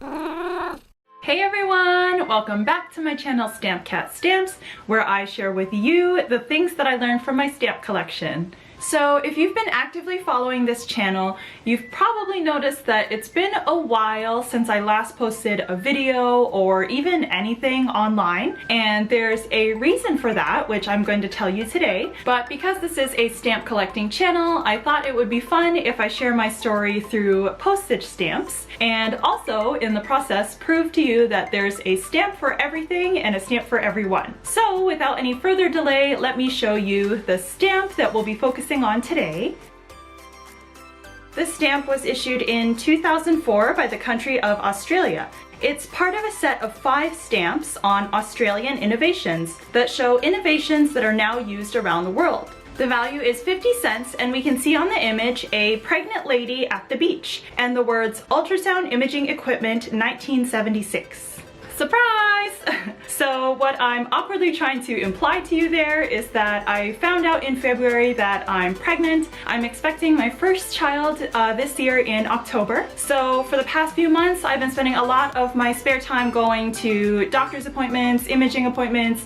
Hey everyone! Welcome back to my channel Stamp Cat Stamps, where I share with you the things that I learned from my stamp collection. So if you've been actively following this channel, you've probably noticed that it's been a while since I last posted a video or even anything online, and there's a reason for that, which I'm going to tell you today. But because this is a stamp collecting channel, I thought it would be fun if I share my story through postage stamps, and also in the process prove to you that there's a stamp for everything and a stamp for everyone. So without any further delay, let me show you the stamp that we'll be focusing on today. This stamp was issued in 2004 by the country of Australia. It's part of a set of 5 stamps on Australian Innovations that show innovations that are now used around the world. The value is 50 cents, and we can see on the image a pregnant lady at the beach and the words Ultrasound Imaging Equipment 1976. Surprise! So what I'm awkwardly trying to imply to you there is that I found out in February that I'm pregnant. I'm expecting my first child this year in October. So for the past few months, I've been spending a lot of my spare time going to doctor's appointments, imaging appointments,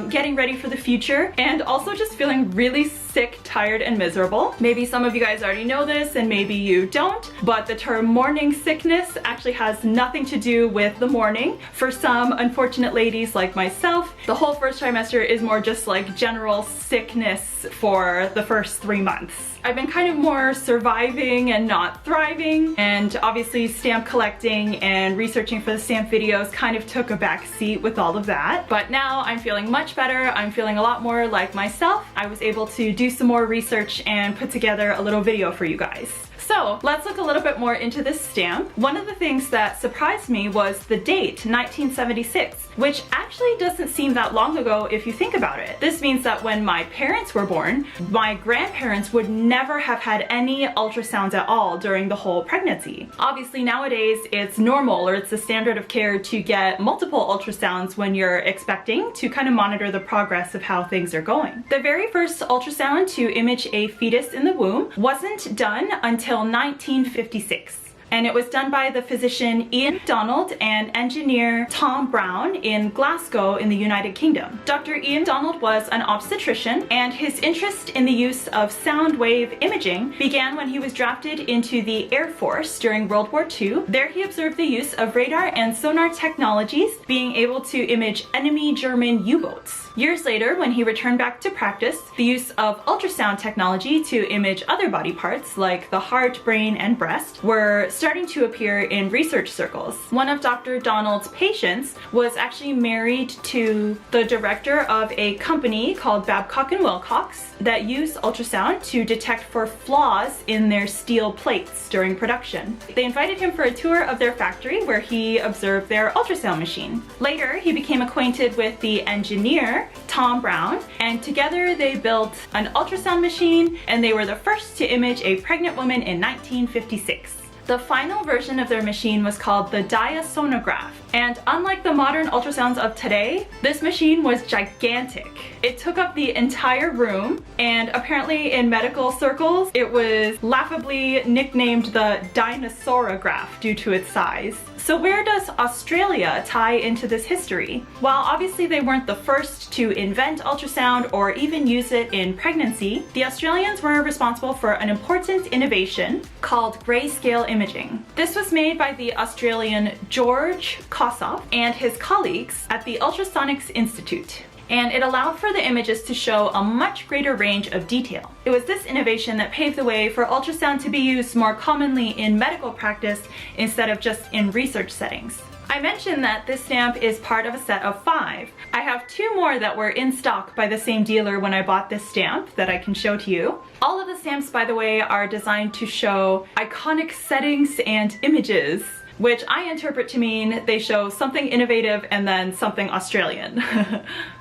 getting ready for the future, and also just feeling really sick, tired, and miserable. Maybe some of you guys already know this and maybe you don't, but the term morning sickness actually has nothing to do with the morning. For some unfortunate ladies like myself, the whole first trimester is more just like general sickness for the first 3 months. I've been kind of more surviving and not thriving, and obviously stamp collecting and researching for the stamp videos kind of took a back seat with all of that. But now I'm feeling much better. I'm feeling a lot more like myself. I was able to do some more research and put together a little video for you guys. So let's look a little bit more into this stamp. One of the things that surprised me was the date, 1976, which actually doesn't seem that long ago if you think about it. This means that when my parents were born, my grandparents would never have had any ultrasounds at all during the whole pregnancy. Obviously nowadays it's normal, or it's the standard of care, to get multiple ultrasounds when you're expecting to kind of monitor the progress of how things are going. The very first ultrasound to image a fetus in the womb wasn't done until 1956. And it was done by the physician Ian MacDonald and engineer Tom Brown in Glasgow in the United Kingdom. Dr. Ian MacDonald was an obstetrician, and his interest in the use of sound wave imaging began when he was drafted into the Air Force during World War II. There he observed the use of radar and sonar technologies, being able to image enemy German U-boats. Years later, when he returned back to practice, the use of ultrasound technology to image other body parts like the heart, brain, and breast were starting to appear in research circles. One of Dr. Donald's patients was actually married to the director of a company called Babcock & Wilcox that used ultrasound to detect for flaws in their steel plates during production. They invited him for a tour of their factory where he observed their ultrasound machine. Later, he became acquainted with the engineer, Tom Brown, and together they built an ultrasound machine, and they were the first to image a pregnant woman in 1956. The final version of their machine was called the diasonograph, and unlike the modern ultrasounds of today, this machine was gigantic. It took up the entire room, and apparently in medical circles, it was laughably nicknamed the dinosaurograph due to its size. So where does Australia tie into this history? While obviously they weren't the first to invent ultrasound or even use it in pregnancy, the Australians were responsible for an important innovation called grayscale imaging. This was made by the Australian George Kossoff and his colleagues at the Ultrasonics Institute, and it allowed for the images to show a much greater range of detail. It was this innovation that paved the way for ultrasound to be used more commonly in medical practice instead of just in research settings. I mentioned that this stamp is part of a set of 5. I have 2 more that were in stock by the same dealer when I bought this stamp that I can show to you. All of the stamps, by the way, are designed to show iconic settings and images, which I interpret to mean they show something innovative and then something Australian.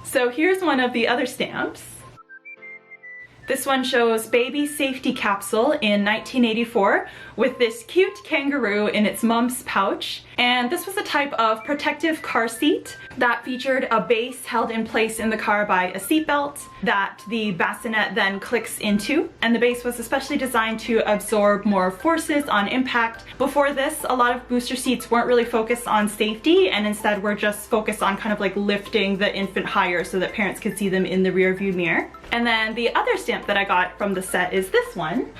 So here's one of the other stamps. This one shows baby Safety Capsul in 1984, with this cute kangaroo in its mom's pouch. And this was a type of protective car seat that featured a base held in place in the car by a seatbelt that the bassinet then clicks into. And the base was especially designed to absorb more forces on impact. Before this, a lot of booster seats weren't really focused on safety and instead were just focused on kind of like lifting the infant higher so that parents could see them in the rear view mirror. And then the other stamp that I got from the set is this one.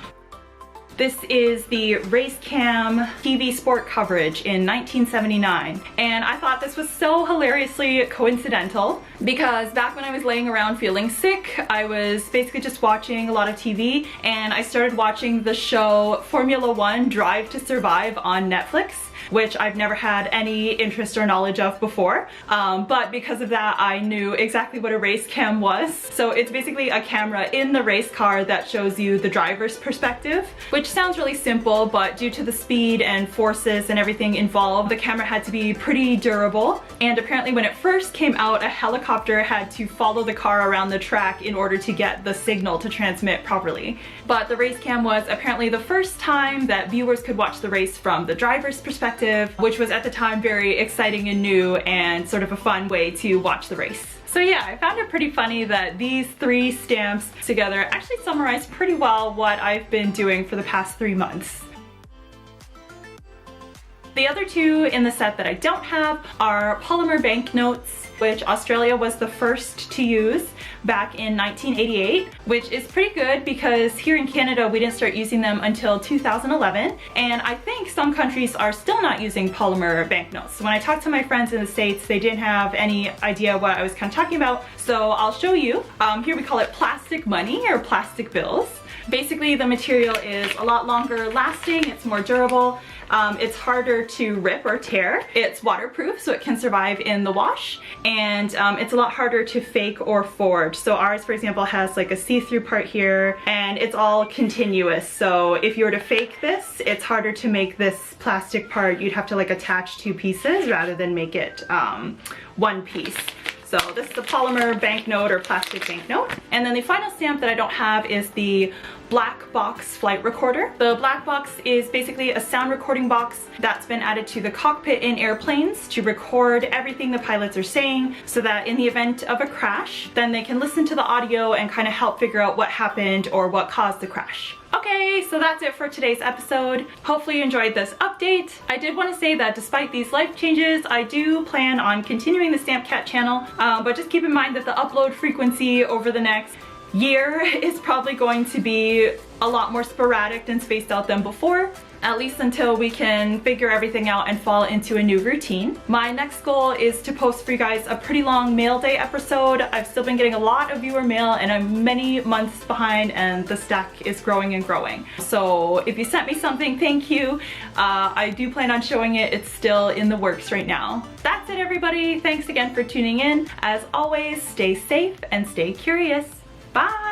This is the Racecam TV Sports Coverage in 1979. And I thought this was so hilariously coincidental because back when I was laying around feeling sick, I was basically just watching a lot of TV and I started watching the show Formula One Drive to Survive on Netflix, which I've never had any interest or knowledge of before. But because of that, I knew exactly what a race cam was. So it's basically a camera in the race car that shows you the driver's perspective, which sounds really simple, but due to the speed and forces and everything involved, the camera had to be pretty durable. And apparently when it first came out, a helicopter had to follow the car around the track in order to get the signal to transmit properly. But the race cam was apparently the first time that viewers could watch the race from the driver's perspective, which was at the time very exciting and new and sort of a fun way to watch the race. So yeah, I found it pretty funny that these three stamps together actually summarize pretty well what I've been doing for the past 3 months. The other two in the set that I don't have are Polymer Banknotes, which Australia was the first to use back in 1988, which is pretty good because here in Canada we didn't start using them until 2011, and I think some countries are still not using polymer banknotes. So when I talked to my friends in the States, they didn't have any idea what I was kind of talking about, so I'll show you. Here we call it plastic money or plastic bills. Basically the material is a lot longer lasting, it's more durable, it's harder to rip or tear, it's waterproof so it can survive in the wash, and it's a lot harder to fake or forge. So ours, for example, has like a see-through part here and it's all continuous. So if you were to fake this, it's harder to make this plastic part. You'd have to like attach two pieces rather than make it one piece. So this is a polymer banknote or plastic banknote. And then the final stamp that I don't have is the black box flight recorder. The black box is basically a sound recording box that's been added to the cockpit in airplanes to record everything the pilots are saying so that in the event of a crash, then they can listen to the audio and kind of help figure out what happened or what caused the crash. Okay, so that's it for today's episode. Hopefully you enjoyed this update. I did want to say that despite these life changes, I do plan on continuing the Stamp Cat channel, but just keep in mind that the upload frequency over the next year is probably going to be a lot more sporadic and spaced out than before, at least until we can figure everything out and fall into a new routine. My next goal is to post for you guys a pretty long mail day episode. I've still been getting a lot of viewer mail and I'm many months behind and the stack is growing and growing. So if you sent me something, thank you. I do plan on showing it. It's still in the works right now. That's it, everybody. Thanks again for tuning in. As always, stay safe and stay curious. Bye!